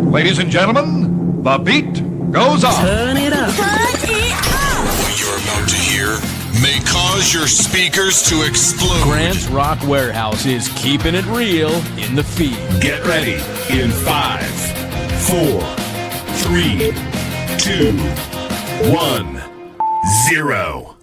Ladies and gentlemen, the beat goes on. Turn it up. What you're about to hear may cause your speakers to explode. Grant's Rock Warehouse is keeping it real in the feed. Get ready in 5, 4, 3, 2, 1, 0.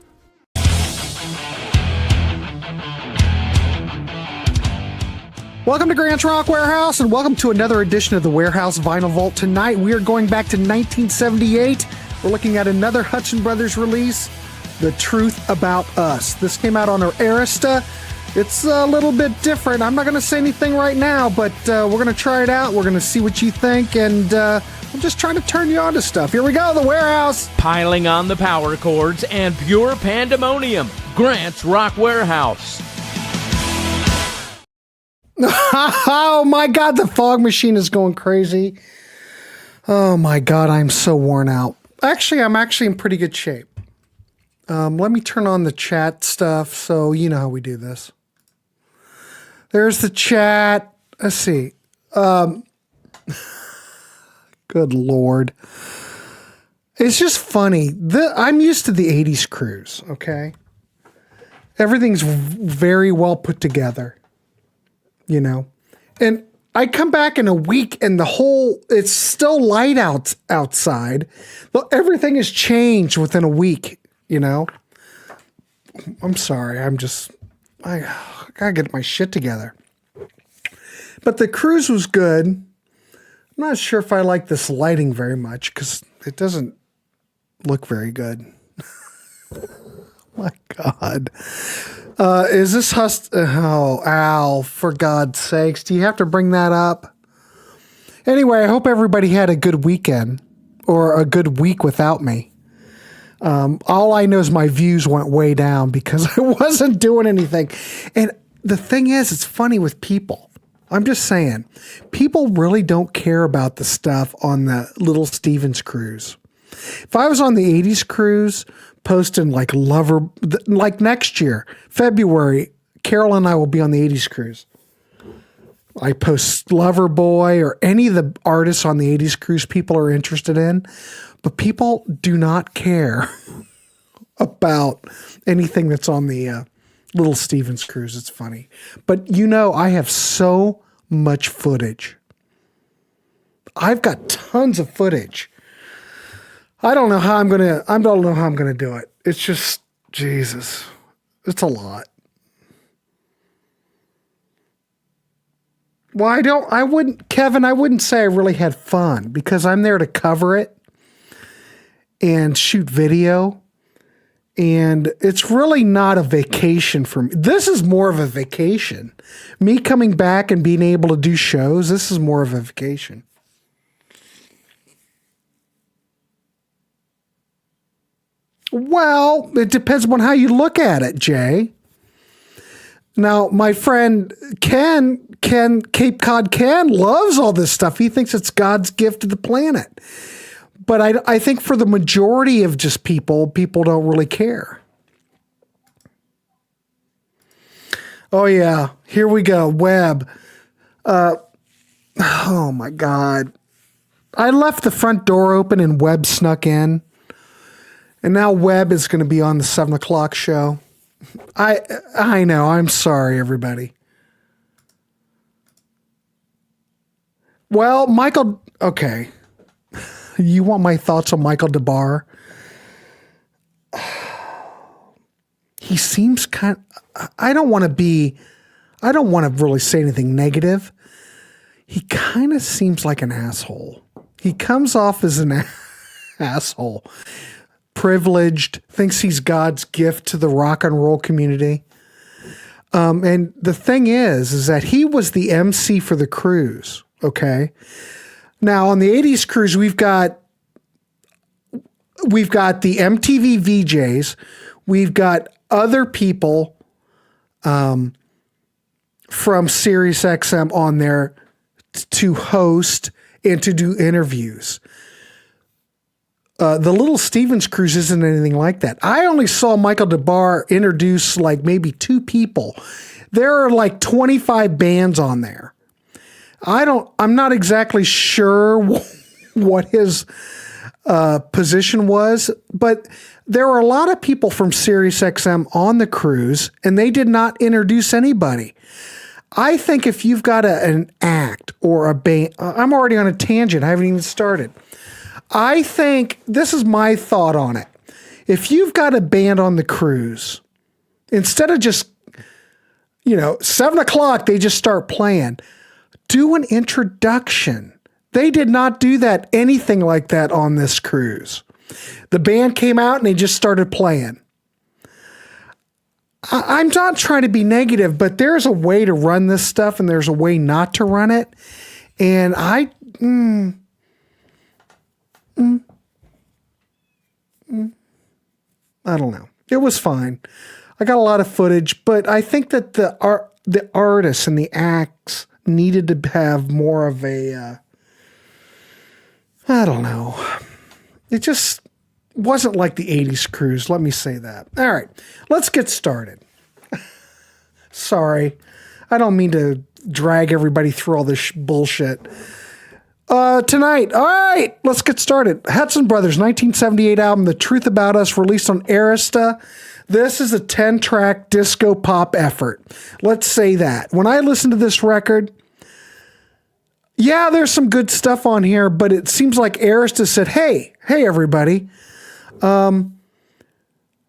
Welcome to Grant's Rock Warehouse, and welcome to another edition of the Warehouse Vinyl Vault. Tonight, we are going back to 1978. We're looking at another Hudson Brothers release, The Truth About Us. This came out on our Arista. It's a little bit different. I'm not going to say anything right now, but we're going to try it out. We're going to see what you think, and we're just trying to turn you on to stuff. Here we go, The Warehouse. Piling on the power chords and pure pandemonium. Grant's Rock Warehouse. Oh my God, the fog machine is going crazy. Oh my God, I'm so worn out. Actually, I'm actually in pretty good shape. Let me turn on the chat stuff so you know how we do this. There's the chat. Let's see. Good Lord. It's just funny. I'm used to the 80s cruise, okay? Everything's very well put together. You know, and I come back in a week and it's still light outside, but everything has changed within a week, you know. I'm sorry. I gotta get my shit together. But the cruise was good. I'm not sure if I like this lighting very much because it doesn't look very good. My God. Is this Oh, Al, for God's sakes. Do you have to bring that up? Anyway, I hope everybody had a good weekend or a good week without me. All I know is my views went way down because I wasn't doing anything. And the thing is, it's funny with people. I'm just saying, people really don't care about the stuff on the Little Stevens cruise. If I was on the 80s cruise, posting like next year, February, Carol and I will be on the 80s cruise. I post Lover Boy or any of the artists on the 80s cruise people are interested in, but people do not care about anything that's on the Little Stevens cruise. It's funny. But you know, I have so much footage. I've got tons of footage. I don't know how I'm gonna do it. It's just, Jesus, it's a lot. Well, I wouldn't say I really had fun because I'm there to cover it and shoot video. And it's really not a vacation for me. This is more of a vacation. Me coming back and being able to do shows, this is more of a vacation. Well, it depends on how you look at it, Jay. Now, my friend Ken, Cape Cod Ken, loves all this stuff. He thinks it's God's gift to the planet. But I think for the majority of just people don't really care. Oh, yeah. Here we go. Webb. Oh, my God. I left the front door open and Webb snuck in. And now Webb is going to be on the 7 o'clock show. I know. I'm sorry, everybody. Well, Michael, okay. You want my thoughts on Michael DeBar? He seems I don't want to really say anything negative. He kind of seems like an asshole. He comes off as an asshole. Privileged, thinks he's God's gift to the rock and roll community. And the thing is that he was the MC for the cruise. Okay. Now on the 80s cruise, we've got the MTV VJs. We've got other people, from Sirius XM on there to host and to do interviews. The Little Stevens cruise isn't anything like that. I only saw Michael DeBar introduce like maybe 2 people. There are like 25 bands on there. I'm not exactly sure what his position was, but there were a lot of people from SiriusXM on the cruise, and they did not introduce anybody. I think if you've got an act or a band, I'm already on a tangent. I haven't even started. I think this is my thought on it. If you've got a band on the cruise, instead of just, 7 o'clock, they just start playing, do an introduction. They did not do anything like that on this cruise. The band came out and they just started playing. I'm not trying to be negative, but there's a way to run this stuff and there's a way not to run it. And I don't know. It was fine. I got a lot of footage, but I think that the artists and the acts needed to have more of a, I don't know. It just wasn't like the 80s cruise. Let me say that. All right, let's get started. Sorry. I don't mean to drag everybody through all this bullshit. Tonight, all right, let's get started. Hudson Brothers, 1978 album, The Truth About Us, released on Arista. This is a 10-track disco pop effort. Let's say that. When I listened to this record, yeah, there's some good stuff on here, but it seems like Arista said, hey, everybody, why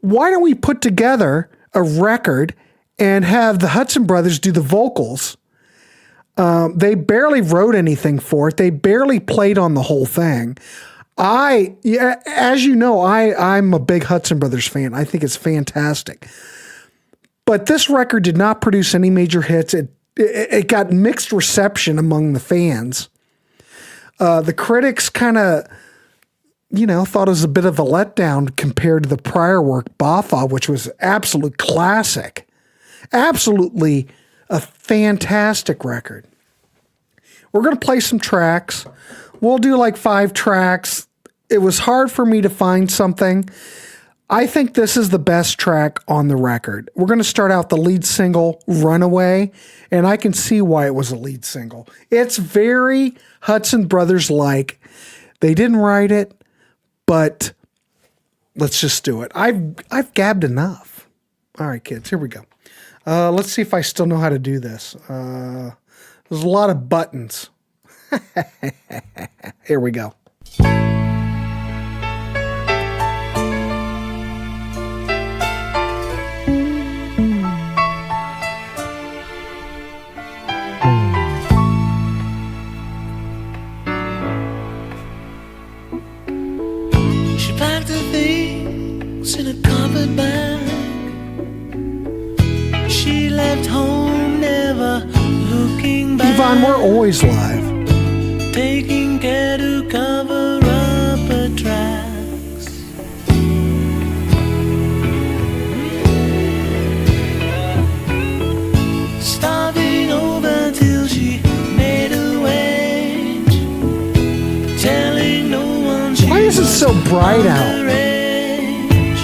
don't we put together a record and have the Hudson Brothers do the vocals? They barely wrote anything for it. They barely played on the whole thing. As you know, I'm a big Hudson Brothers fan. I think it's fantastic. But this record did not produce any major hits. It got mixed reception among the fans. The critics kind of, thought it was a bit of a letdown compared to the prior work, Bafa, which was absolute classic. Absolutely a fantastic record. We're going to play some tracks. We'll do like 5 tracks. It was hard for me to find something. I think this is the best track on the record. We're going to start out the lead single, Runaway, and I can see why it was a lead single. It's very Hudson Brothers-like. They didn't write it, but let's just do it. I've gabbed enough. All right, kids, here we go. Let's see if I still know how to do this. There's a lot of buttons. Here we go. She packed her things in a carpet bag. She left home, never looking back. Yvonne, we're always live. Taking care to cover up her tracks. Starting over till she made a wage. Telling no one she Why is it so bright out? underage.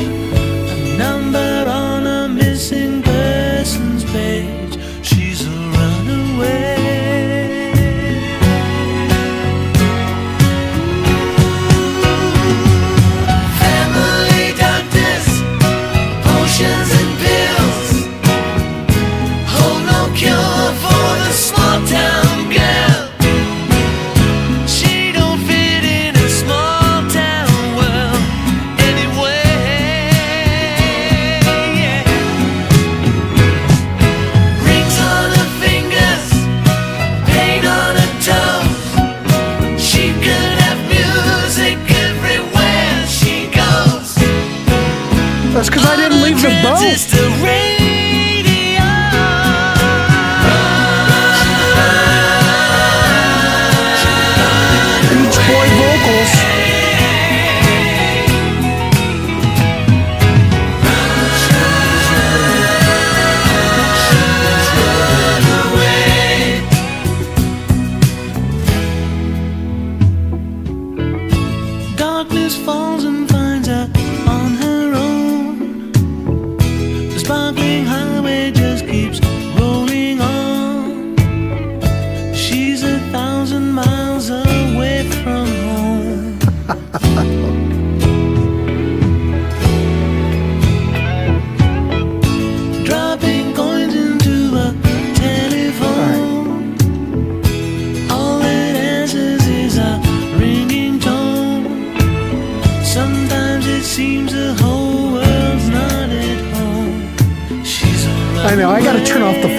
A number on a missing persons page. She's a runaway. Family doctors, potions and pills hold no cure for the small town girl. She don't fit in a small town world anyway. Yeah. Rings on her fingers, paint on her toes. She could have music everywhere she goes. That's because I didn't leave the boat. Transistor radio. Beach Boy vocals. Darkness falls and finds her on her own.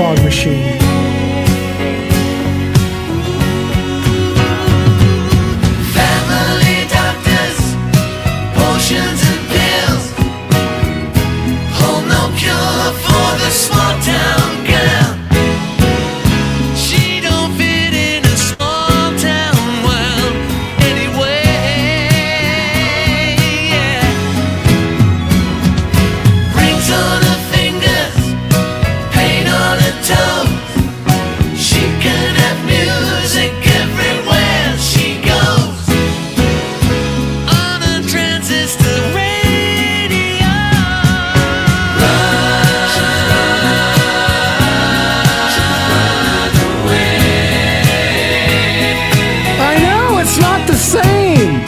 Fog Machine. Family doctors, potions and pills, hold no cure for the small town girl. She don't fit in a small town world anyway. Yeah. Rings on her fingers, paint on her toes. She can have music everywhere she goes. On a transistor radio. I know, it's not the same.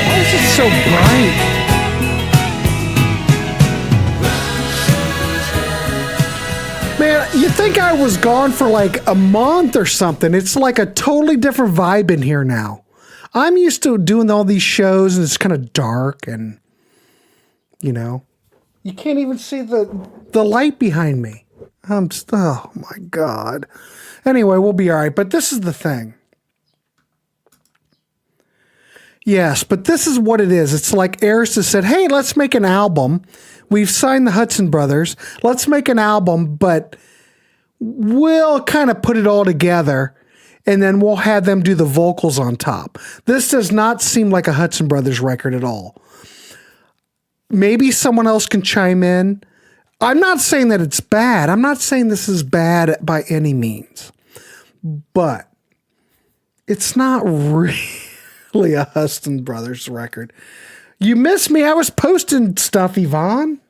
Why is it so bright? Man, you think I was gone for like a month or something. It's like a totally different vibe in here now. I'm used to doing all these shows and it's kind of dark and, you know, you can't even see the light behind me. Oh my God. Anyway, we'll be all right. But this is the thing. Yes, but this is what it is. It's like Arista said, hey, let's make an album. We've signed the Hudson brothers. Let's make an album, but we'll kind of put it all together and then we'll have them do the vocals on top. This does not seem like a Hudson brothers record at all. Maybe someone else can chime in. I'm not saying that it's bad. I'm not saying this is bad by any means, but it's not really a Hudson brothers record. You missed me. I was posting stuff, Yvonne.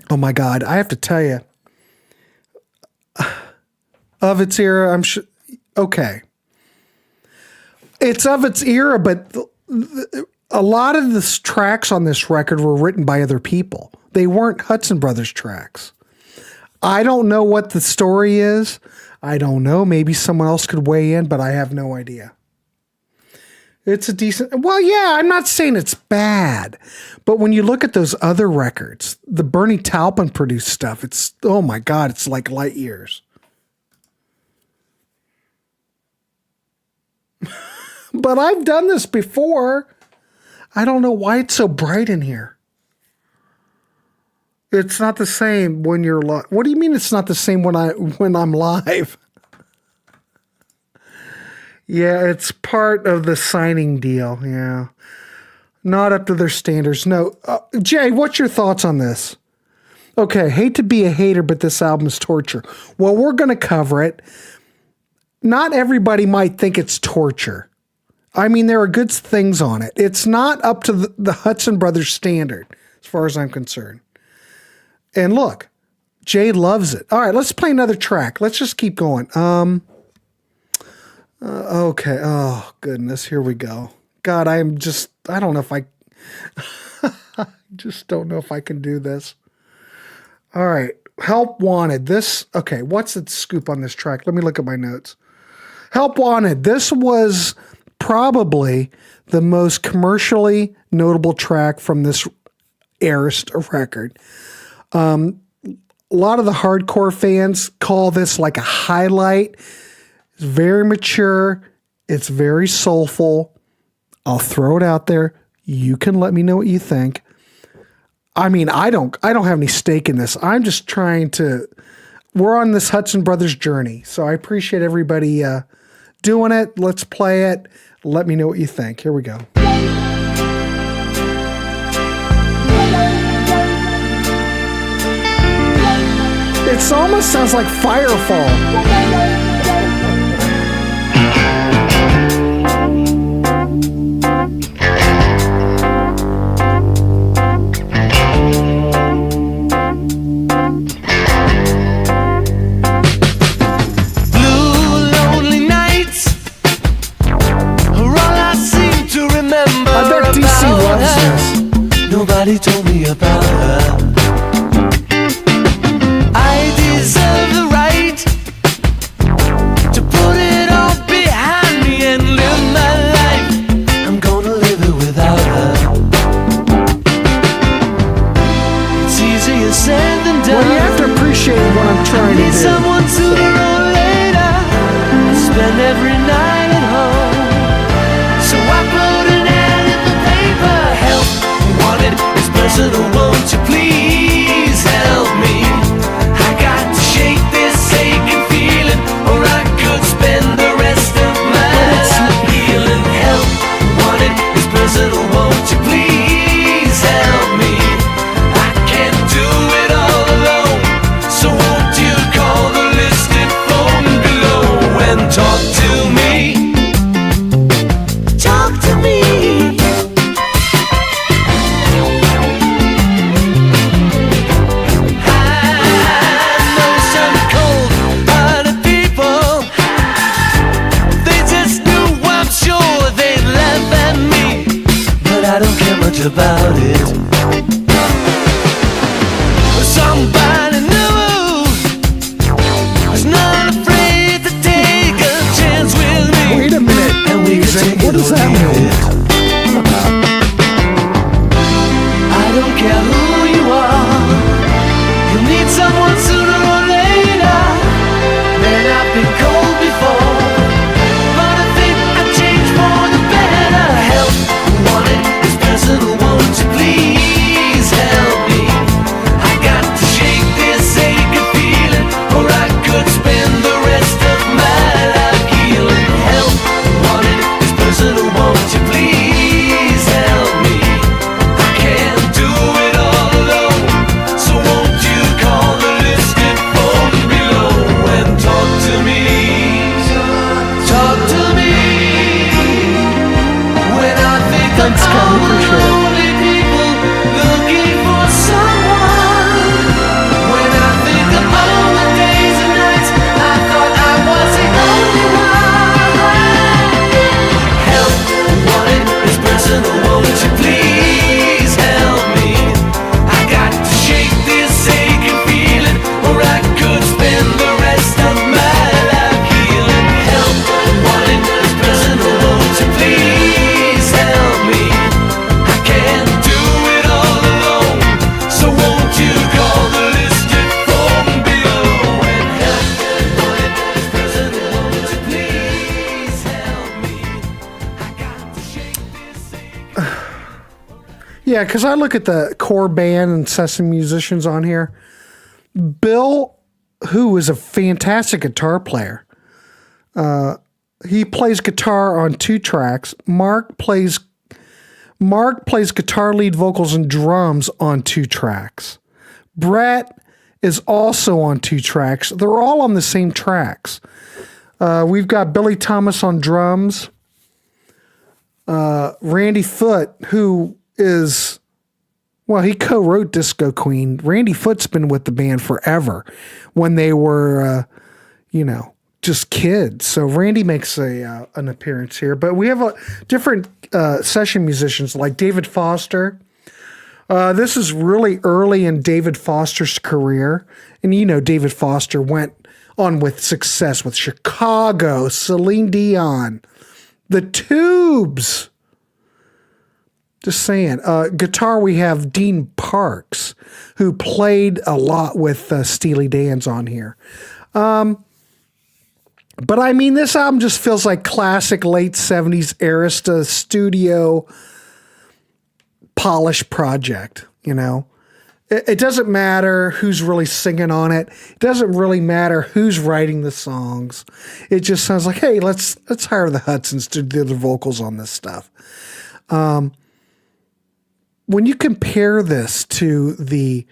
Oh my God. I have to tell you, of its era, I'm sure. Okay. It's of its era, but a lot of the tracks on this record were written by other people. They weren't Hudson Brothers tracks. I don't know what the story is. I don't know. Maybe someone else could weigh in, but I have no idea. It's a decent, well, yeah, I'm not saying it's bad, but when you look at those other records, the Bernie Taupin produced stuff, it's, oh my God, it's like light years. But I've done this before. I don't know why it's so bright in here. It's not the same when you're live. What do you mean it's not the same when I'm live? Yeah, it's part of the signing deal. Yeah. Not up to their standards. No. Jay, what's your thoughts on this? Okay, hate to be a hater, but this album is torture. Well, we're going to cover it. Not everybody might think it's torture. I mean, there are good things on it. It's not up to the Hudson Brothers standard, as far as I'm concerned. And look, Jay loves it. All right, let's play another track. Let's just keep going. Okay. Oh, goodness. Here we go. God, I don't know if I just don't know if I can do this. All right. Help Wanted. Okay, what's the scoop on this track? Let me look at my notes. Help Wanted. This was probably the most commercially notable track from this Arista record. A lot of the hardcore fans call this like a highlight. It's very mature. It's very soulful. I'll throw it out there. You can let me know what you think. I mean, I don't have any stake in this. I'm just we're on this Hudson Brothers journey. So I appreciate everybody doing it. Let's play it. Let me know what you think. Here we go. It almost sounds like Firefall. Nobody told me about her. I deserve the right to put it all behind me and live my life. I'm gonna live it without her. It's easier said than done. Well, you have to appreciate what I'm trying to Need do. someone sooner or later. Spend every night at home. So I put an ad in the paper. Help wanted, this personal, won't you please help me? I got to shake this aching feeling, or I could spend the rest of my life healing. Help wanted, this personal, won't you please help me? I can't do it all alone, so won't you call the listed phone below and talk to me? Talk to me. I know some cold-hearted people. They just knew, I'm sure they'd laugh at me, but I don't care much about it. Somebody new is not afraid to take a chance with me. Wait a minute. And we can take What it does or that leave mean? it. I don't care who you are. You'll need someone sooner or later. Man, I've been cold before, but I think I've changed for the better. Help wanted, this personal, won't you please help me? I got to shake this aching feeling, or I could spend the rest of my life healing. Help wanted, this personal, won't you please help me? I can't do it all alone, so won't you call the listed phone below and talk to me? Talk to me. When I think of Thanks, Kevin. all the Appreciate it. lonely people looking for someone. When I think of all the days and nights I thought I was the only one. Help wanted, this personal, won't you please help me? I got to shake this aching feeling, or I could spend the rest of my life healing. Help wanted, this personal, won't you please help me? I can't do it all alone, so won't you call the listed phone below and help wanted, this personal, won't you please help me? I got to shake this aching. Yeah, because I look at the core band and session musicians on here. Bill, who is a fantastic guitar player, he plays guitar on 2 tracks. Mark plays guitar, lead vocals, and drums on 2 tracks. Brett is also on 2 tracks. They're all on the same tracks. We've got Billy Thomas on drums. Randy Foote, who is, well, he co-wrote Disco Queen. Randy Foote's been with the band forever when they were, just kids. So Randy makes an appearance here. But we have different session musicians like David Foster. This is really early in David Foster's career. And David Foster went on with success with Chicago, Celine Dion, The Tubes. Just saying. Guitar, we have Dean Parks, who played a lot with Steely Dan's on here. But I mean, this album just feels like classic late 70s Arista studio polish project, It doesn't matter who's really singing on it. It doesn't really matter who's writing the songs. It just sounds like, hey, let's hire the Hudsons to do the vocals on this stuff. When you compare this to the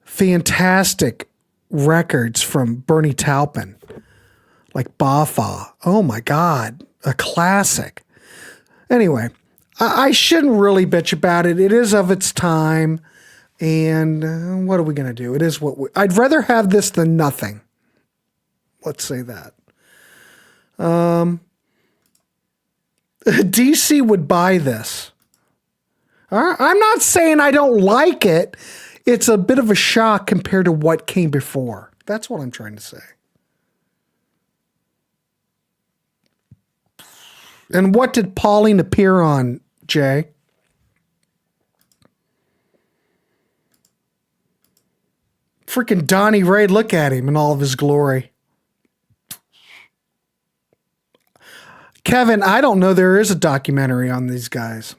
fantastic records from Bernie Taupin, like Bafa, oh my God, a classic. Anyway, I shouldn't really bitch about it. It is of its time. And what are we going to do? It is I'd rather have this than nothing. Let's say that. DC would buy this. I'm not saying I don't like it. It's a bit of a shock compared to what came before. That's what I'm trying to say. And what did Pauline appear on, Jay? Freaking Donnie Ray, look at him in all of his glory. Kevin, I don't know there is a documentary on these guys.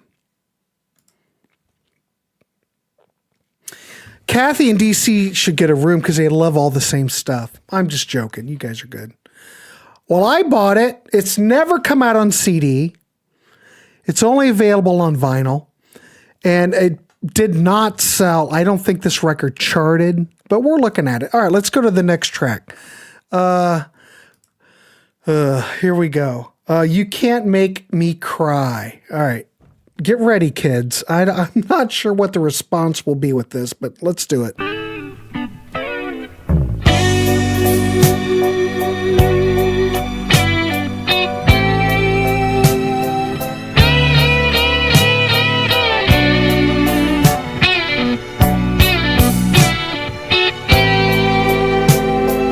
Kathy and DC should get a room because they love all the same stuff. I'm just joking. You guys are good. Well, I bought it. It's never come out on CD. It's only available on vinyl. And it did not sell. I don't think this record charted, but we're looking at it. All right, let's go to the next track. Here we go. You Can't Make Me Cry. All right. Get ready, kids. I'm not sure what the response will be with this, but let's do it.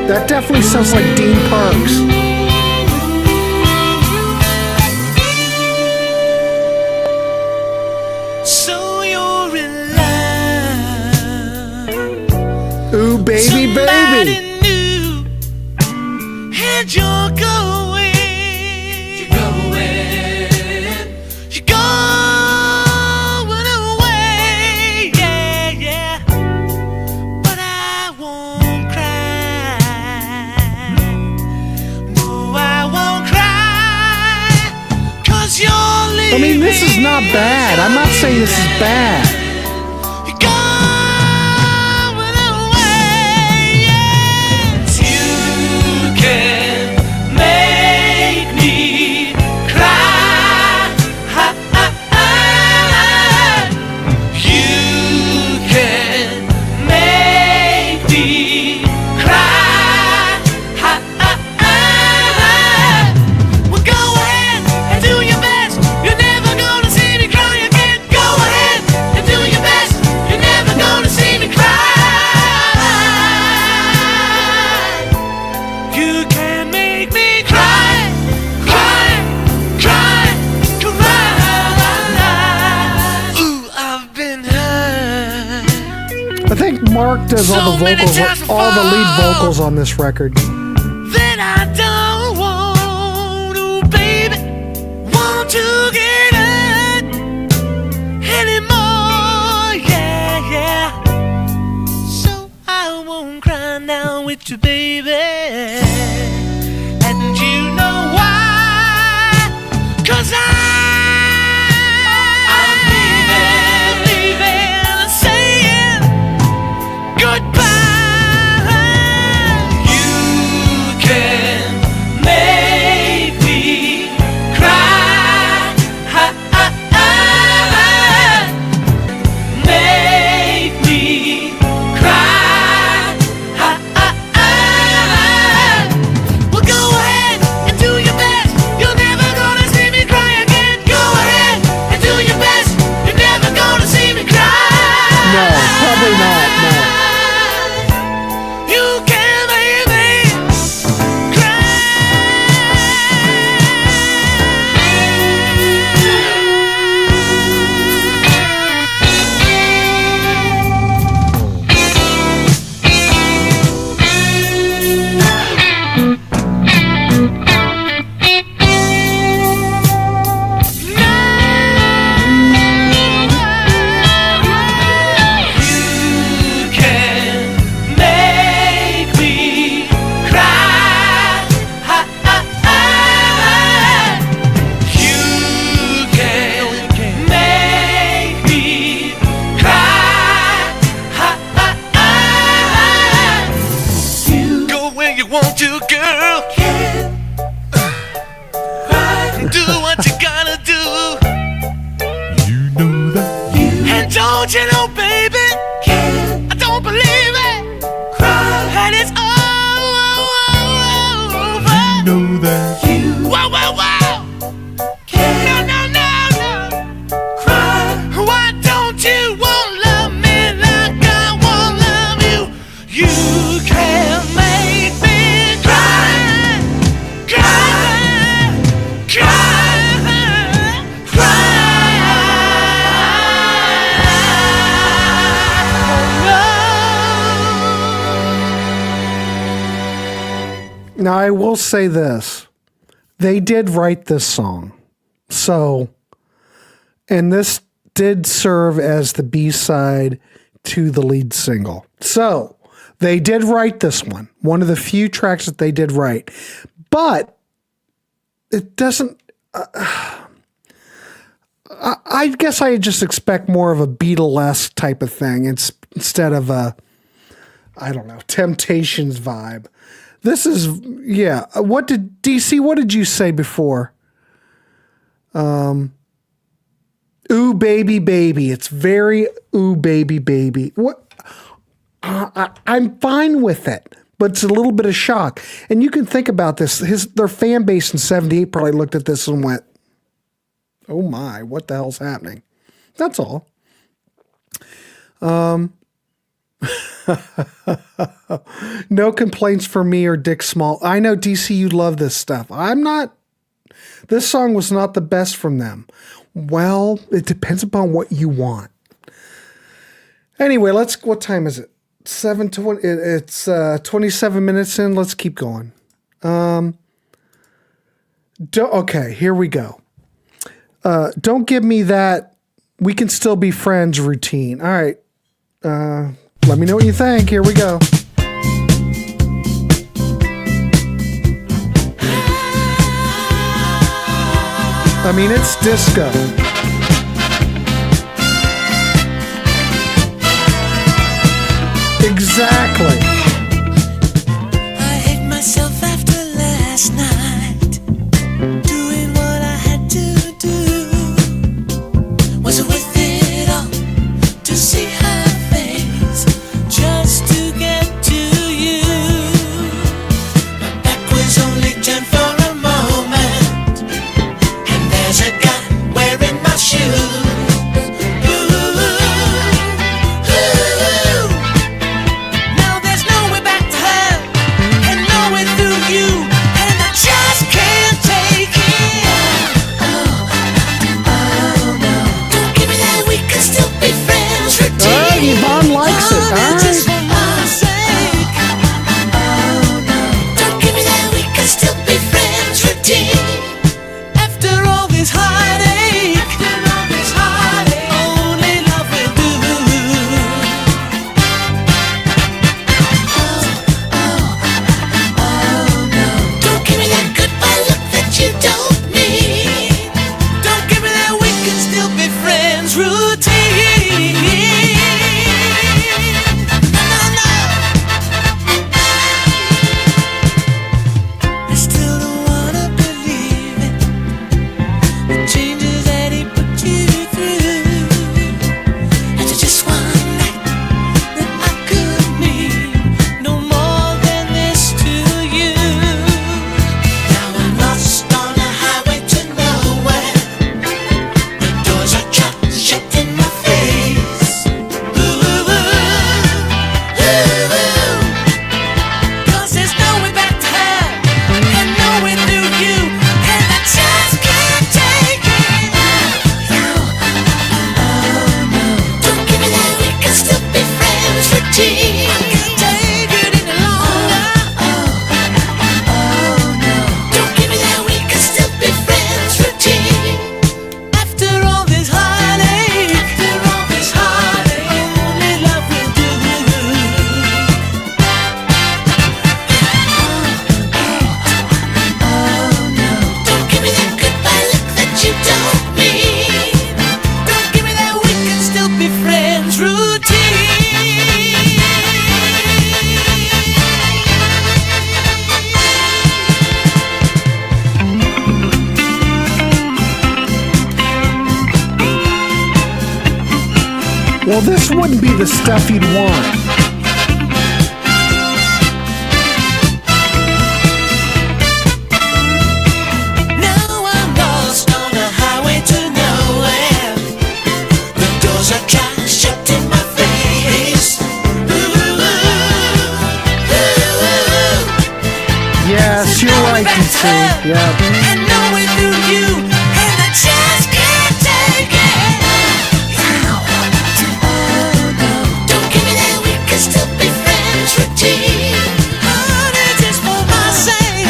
That definitely sounds like Dean Parks. Ooh, baby, baby. New, and you're going, you're going away, yeah, yeah. But I won't cry. No, I won't cry. 'Cause you're leaving. I mean, this is not bad. I'm not saying this is bad. Mark does all the vocals, all the lead vocals on this record. That I don't want to, baby, want to get it anymore, yeah, yeah. So I won't cry now with you, baby. And you know why? 'Cause I'm leaving, saying goodbye. You can make me cry. Make me cry. Well, go ahead and do your best. You're never gonna see me cry again. Go ahead and do your best. You're never gonna see me cry. No, probably not. No. You can make me cry. You can make me cry. You can make me cry. Go where you want to, girl. Do what you gotta do. You know that. And don't you know, baby, I don't believe it. And it's over. You know that. Whoa, whoa, whoa. No, no, no, no. Why don't Now, I will say this. They did write this song. So, and this did serve as the B-side to the lead single. So, they did write this one of the few tracks that they did write. But it doesn't... I guess I just expect more of a Beatlesque type of thing instead of a, I don't know, Temptations vibe. This is, yeah. What did you say before? Ooh, baby, baby. It's very ooh, baby, baby. What? I'm fine with it, but it's a little bit of shock. And you can think about this. Their fan base in 78 probably looked at this and went, oh my, what the hell's happening? That's all. No complaints for me or Dick Small. I know, DC, you love this stuff. I'm not. This song was not the best from them. Well, it depends upon what you want. Anyway, what time is it? 7:20. It's 27 minutes in. Let's keep going. Okay, here we go. Don't give me that we can still be friends routine. All right. Let me know what you think. Here we go. I mean, it's disco. Exactly. I hate myself after last night, doing what I had to do. Was it worth it all to see her face, just to get to you? My back was only turned for a moment, and there's a guy wearing my shoes. Now there's no way back to her, and no way through you, and I just can't take it. Oh no, don't give me that, we can still be friends routine. Yvonne likes it. All right. Just for my sake. Oh no, don't give me that, we can still be friends routine. After all this heartache, only love will do. Don't give me that goodbye look that you don't need. Don't give me that, we can still be friends routine. No. I still don't wanna believe it, the changes that he put you through. After just one night that I could mean no more than this to you. Now I'm lost on a highway to nowhere. The doors are shut in my face. Ooh, 'cause there's no way back to her, and no way through you, and I just can't take it. Don't give me that, we can still be friends routine. I can't take it any longer. Don't give me that, we can still be friends routine. After all this heartache, only love will do. Don't give me that goodbye look that you don't mean. Don't give me that, we can still be friends routine. Well, this wouldn't be the stuff you'd want. Now I'm lost on a highway to nowhere. The doors are shut in my face. Yes, you're right, DC. Yeah. And no way through you, and I just can't take it. Don't give me that, we can still be friends routine. Honey, just for my sake.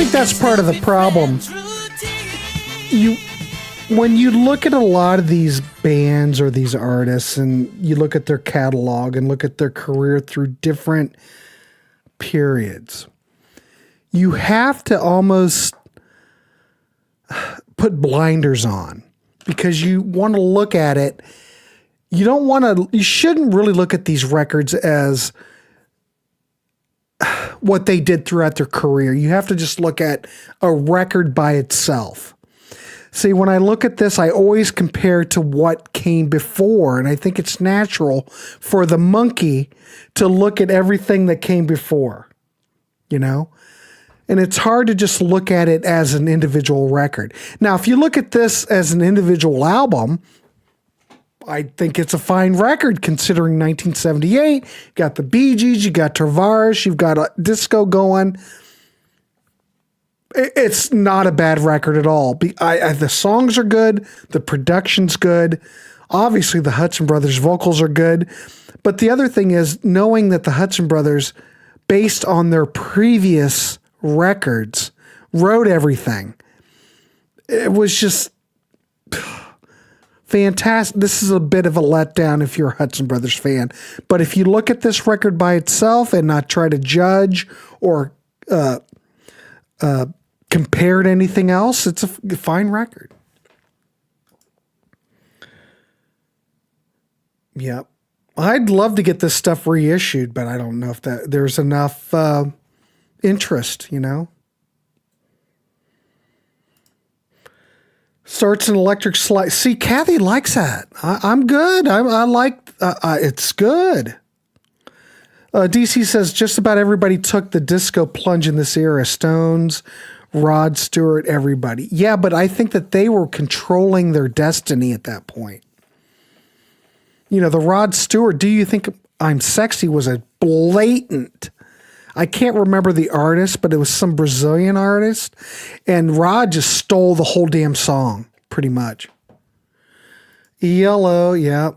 think that's part of the problem. When you look at a lot of these bands or these artists and you look at their catalog and look at their career through different periods, you have to almost put blinders on because you want to look at it. You shouldn't really look at these records as what they did throughout their career. You have to just look at a record by itself. See, when I look at this, I always compare to what came before, and I think it's natural for the monkey to look at everything that came before, you know? And it's hard to just look at it as an individual record. Now, if you look at this as an individual album, I think it's a fine record considering 1978. You got the Bee Gees, you got Tavares, you've got a disco going. It's not a bad record at all. The songs are good. The production's good. Obviously, the Hudson Brothers vocals are good. But the other thing is knowing that the Hudson Brothers, based on their previous records, wrote everything. It was just fantastic. This is a bit of a letdown if you're a Hudson Brothers fan. But if you look at this record by itself and not try to judge or compare to anything else, it's a fine record. Yep. I'd love to get this stuff reissued, but I don't know if there's enough interest, you know? Starts an electric slide. See, Kathy likes that. I'm good. I like it's good. DC says just about everybody took the disco plunge in this era. Stones, Rod Stewart, everybody. Yeah, but I think that they were controlling their destiny at that point. You know, the Rod Stewart, Do You Think I'm Sexy was a blatant. I can't remember the artist, but it was some Brazilian artist. And Rod just stole the whole damn song, pretty much. ELO, yeah.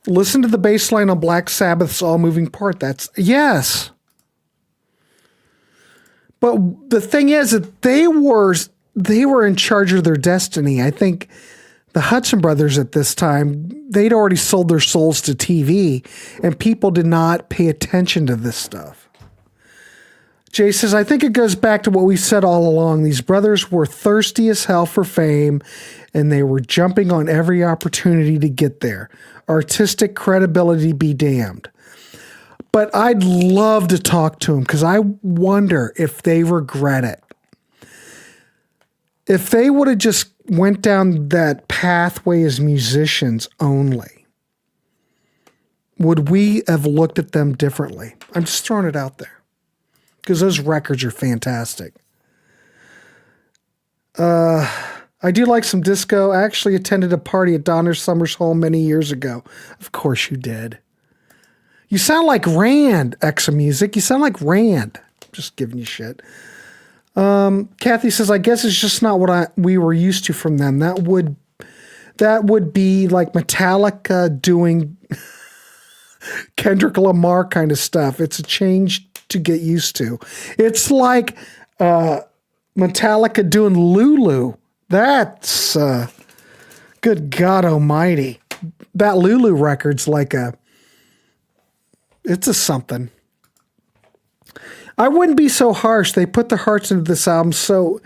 Listen to the bass line on Black Sabbath's All Moving Part. Yes. But the thing is that they were in charge of their destiny. I think the Hudson Brothers at this time, they'd already sold their souls to TV, and people did not pay attention to this stuff. Jay says, I think it goes back to what we said all along. These brothers were thirsty as hell for fame, and they were jumping on every opportunity to get there. Artistic credibility be damned. But I'd love to talk to them because I wonder if they regret it. If they would have just went down that pathway as musicians only, would we have looked at them differently? I'm just throwing it out there because those records are fantastic. I do like some disco. I actually attended a party at Donner Summer's home many years ago. Of course you did. You sound like Rand, Exa Music. You sound like Rand. Just giving you shit. Kathy says, I guess it's just not what we were used to from them. That would be like Metallica doing Kendrick Lamar kind of stuff. It's a change to get used to. It's like Metallica doing Lulu. That's good God almighty. That Lulu record's like it's a something. I wouldn't be so harsh. They put their hearts into this album, so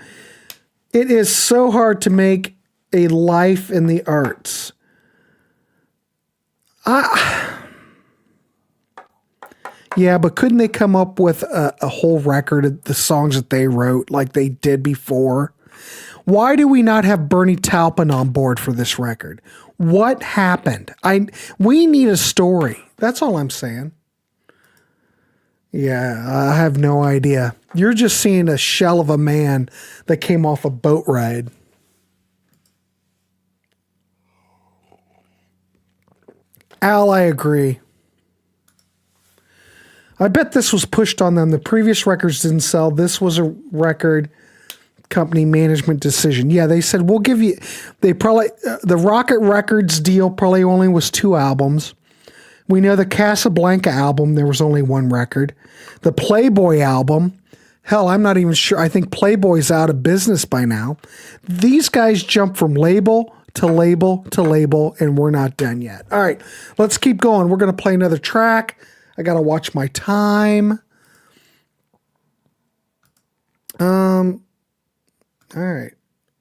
it is so hard to make a life in the arts. Yeah, but couldn't they come up with a whole record of the songs that they wrote like they did before? Why do we not have Bernie Taupin on board for this record? What happened? We need a story. That's all I'm saying. Yeah, I have no idea. You're just seeing a shell of a man that came off a boat ride. Al, I agree. I bet this was pushed on them. The previous records didn't sell. This was a record company management decision. Yeah, they said, we'll give you, the Rocket Records deal probably only was 2 albums. We know the Casablanca album, there was only one record. The Playboy album, hell, I'm not even sure. I think Playboy's out of business by now. These guys jump from label to label to label, and we're not done yet. All right, let's keep going. We're going to play another track. I got to watch my time. All right.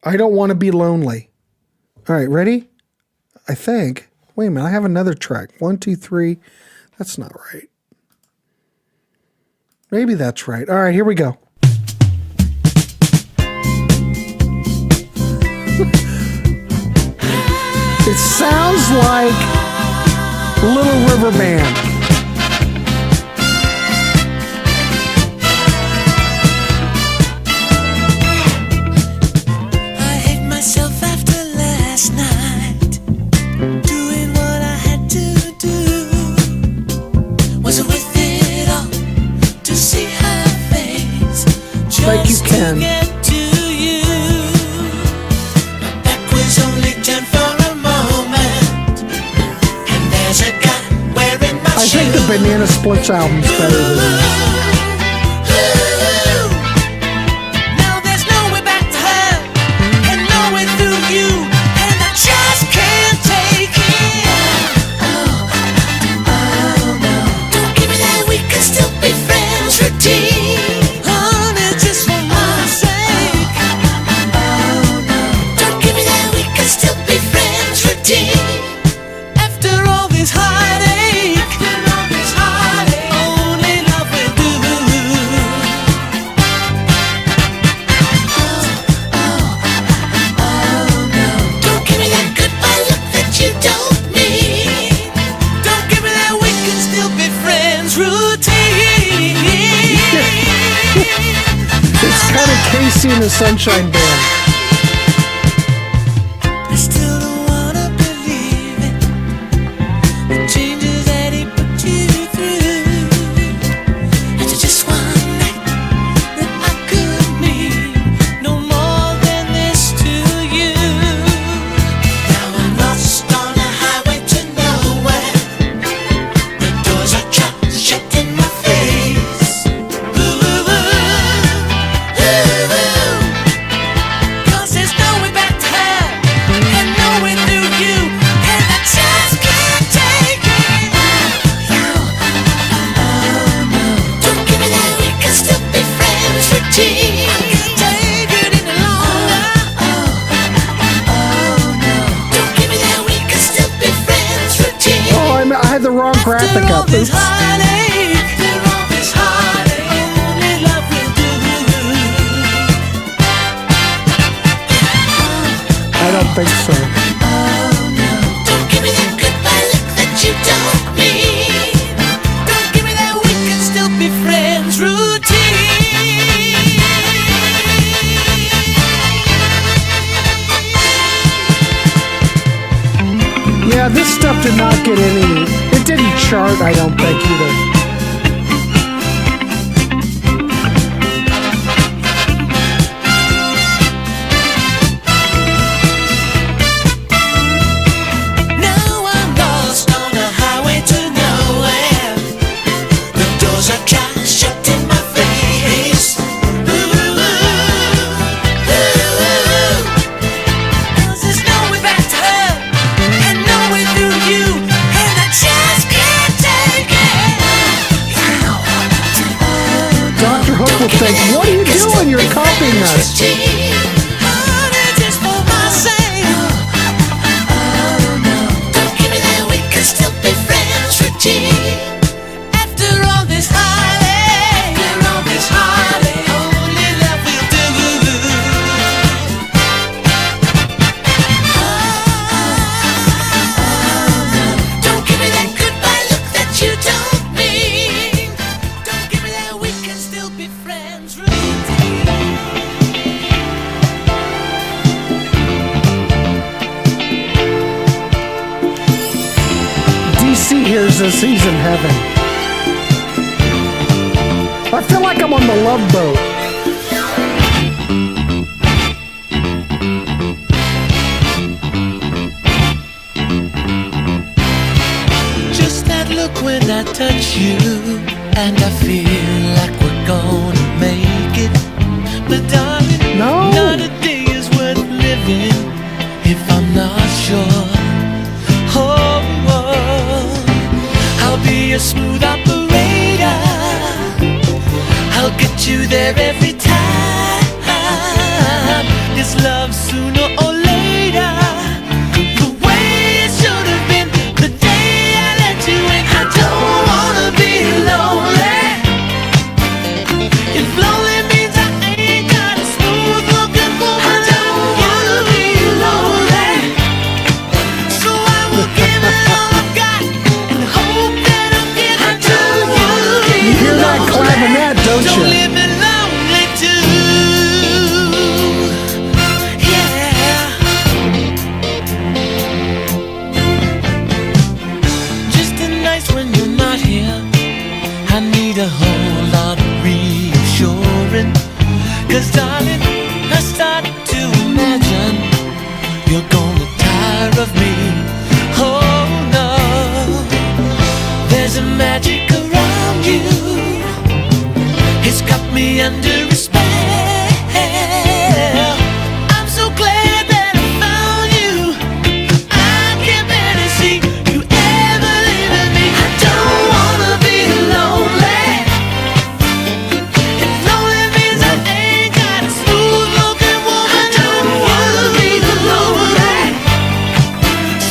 I Don't Want to Be Lonely. All right, ready? I think. Wait a minute, I have another track. 1, 2, 3. That's not right. Maybe that's right. All right, here we go. It sounds like Little River Band. I hate myself after last night, doing what I had to do. Was it worth it all to see her face? Like you Just can. to get to you. My back was only turned for a moment, and there's a guy wearing my I think the shoes. Banana Splits album's better than this. Now there's no way back to her, and no way through you, and I just can't take it. Oh no, don't give me that, we can still be friends routine. Honey, just for my sake. Oh no, don't give me that, we can still be friends routine. After all this heartache, only love will do. Don't give me that goodbye look that you don't need. Don't give me that we can still be friends routine. It's kind of Casey and the Sunshine Band. I still don't wanna believe it. The changes that he put you through. After just one night that I could mean no more than this to you. Now I'm lost on a highway to nowhere. The doors are shut in my face. Cause there's no way back to her, and no way through you, and I just can't take it. Don't give me that, we can still be friends routine. Take it any longer. Don't give me that, we can still be friends routine. Oh, I had the wrong graphic up. Oops. I don't think so. Don't give me that goodbye look that you don't mean. Don't give me that we can still be friends routine. Yeah, this stuff did not get any. It didn't chart, I don't think, either. Now I'm lost on a highway to nowhere. The doors are shut in my face. Cause there's no way back to her, and no way through you, and I just can't take it. Dr. Hook will think, what are you doing? You're copying us. Honey, just for my sake. Don't give me that, we can still be friends routine. After all this heartache, only love will do. Don't give me that goodbye look that you don't mean. Don't give me that, we can still be friends routine. DC hears this, he's in heaven. I feel like I'm on the Love Boat. Just that look when I touch you, and I feel like we're gonna make it. But darling, No. not a day is worth living if I'm not sure. Oh, I'll be a smooth operator. I'll get you there every time. This love sooner or later. The way it should have been the day I let you in. I don't wanna be lonely. If lonely means I ain't got a smooth looking woman, I don't wanna be lonely. So I will give it all I've got and hope that I'm getting to you. You hear that clavinet, don't Don't you? leave me lonely too. Yeah. Just a nice when you're not here. I need a whole lot of reassuring. 'Cause darling, I start to imagine you're gonna tire of me. Oh no, there's a magic around you. It's got me under a spell. I'm so glad that I found you. I can barely see you ever leaving me. I don't wanna be lonely. If lonely means I ain't got a smooth looking woman, I don't wanna be lonely.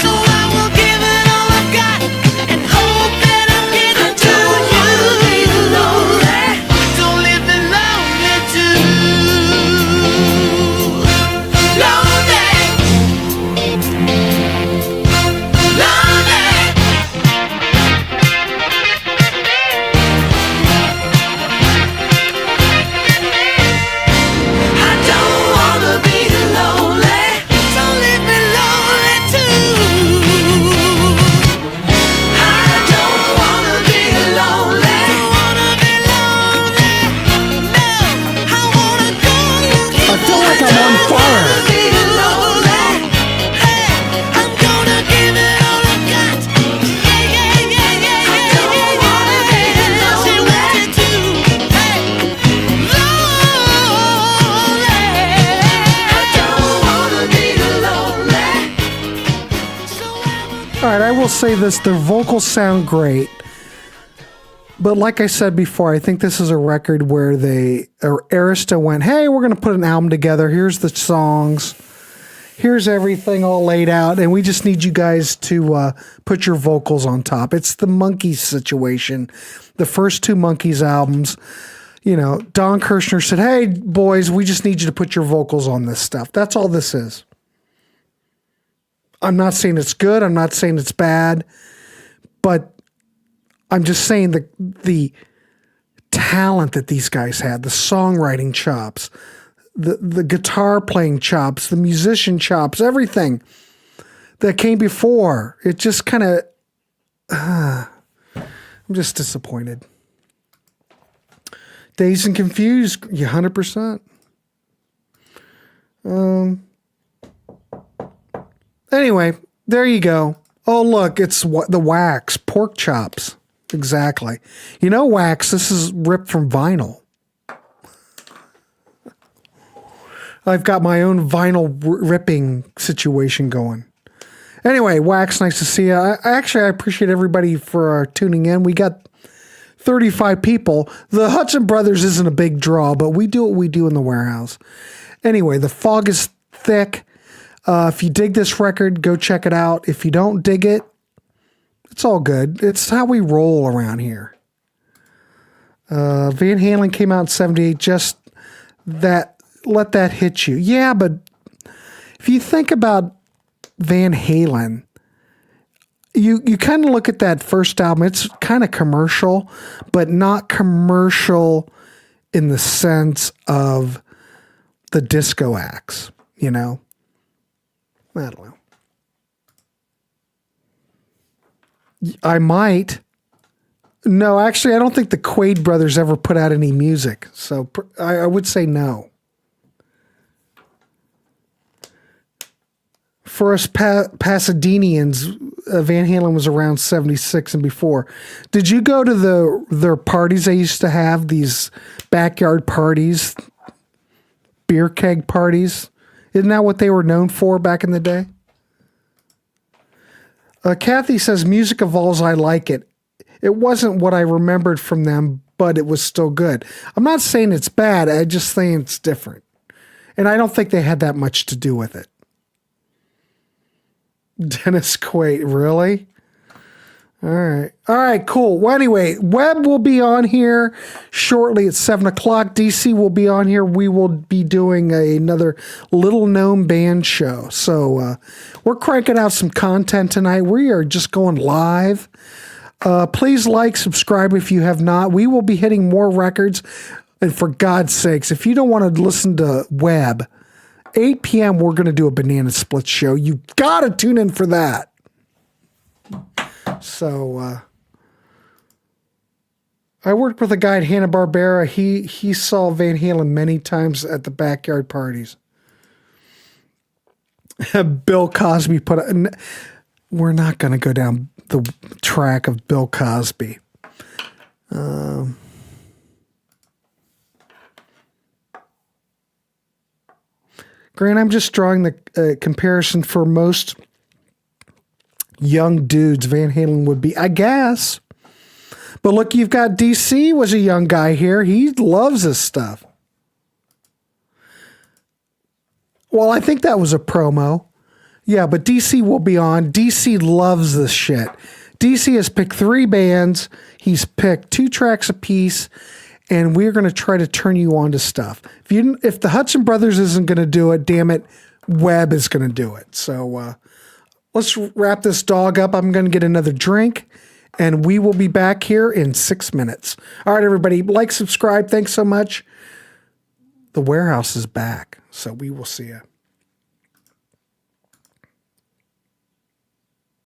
So I will give it all I've got and hope that I'm getting to you. Don't leave me lonely too. Lonely. Lonely. I don't wanna be lonely. Don't leave me lonely too. I don't wanna be lonely. Don't wanna be lonely. No, I wanna go. I feel like I'm on fire. Be lonely. Hey, I'm gonna give it all I got. Yeah, yeah, yeah, yeah. I don't wanna be lonely. She wanted to. Hey, lonely. I don't wanna be lonely. So I will. All right, I will say this: the vocals sound great, but like I said before, I think this is a record where Arista went, "Hey, we're going to put an album together. Here's the songs, here's everything all laid out, and we just need you guys to put your vocals on top." It's the Monkees situation. The first two Monkees albums, you know, Don Kirshner said, "Hey, boys, we just need you to put your vocals on this stuff." That's all this is. I'm not saying it's good. I'm not saying it's bad, but I'm just saying the talent that these guys had, the songwriting chops, the guitar playing chops, the musician chops, everything that came before. It just kind of, I'm just disappointed. Dazed and Confused, 100%. Anyway, there you go. Oh, look, it's the Wax, pork chops. Exactly. You know, Wax, this is ripped from vinyl. I've got my own vinyl ripping situation going. Anyway, Wax, nice to see you. I appreciate everybody for tuning in. We got 35 people. The Hudson Brothers isn't a big draw, but we do what we do in the Warehouse. Anyway, the fog is thick. If you dig this record, go check it out. If you don't dig it, it's all good. It's how we roll around here. Van Halen came out in 78. Just that, let that hit you. Yeah, but if you think about Van Halen, you kind of look at that first album. It's kind of commercial, but not commercial in the sense of the disco acts, you know? I don't know. I might. No, actually, I don't think the Quaid brothers ever put out any music. So I would say no. For us Pasadenians, Van Halen was around 76 and before. Did you go to their parties they used to have, these backyard parties, beer keg parties? Isn't that what they were known for back in the day? Kathy says, music evolves, I like it. It wasn't what I remembered from them, but it was still good. I'm not saying it's bad, I just think it's different. And I don't think they had that much to do with it. Dennis Quaid, really? All right, cool. Well, anyway, Webb will be on here shortly at 7 o'clock. DC will be on here. We will be doing another little known band show. So we're cranking out some content tonight. We are just going live. Please like, subscribe if you have not. We will be hitting more records. And for God's sakes, if you don't want to listen to Webb, 8 p.m. we're going to do a Banana Split show. You got to tune in for that. So I worked with a guy at Hanna-Barbera. He saw Van Halen many times at the backyard parties. Bill Cosby we're not going to go down the track of Bill Cosby. Grant, I'm just drawing the comparison for most young dudes. Van Halen would be, I guess. But look, you've got DC was a young guy here. He loves this stuff. Well, I think that was a promo. Yeah, but DC will be on. DC loves this shit. DC has picked 3 bands. He's picked 2 tracks apiece. And we're going to try to turn you on to stuff. If the Hudson Brothers isn't going to do it, damn it, Webb is going to do it. So let's wrap this dog up. I'm going to get another drink, and we will be back here in 6 minutes. All right, everybody, like, subscribe. Thanks so much. The Warehouse is back, so we will see you.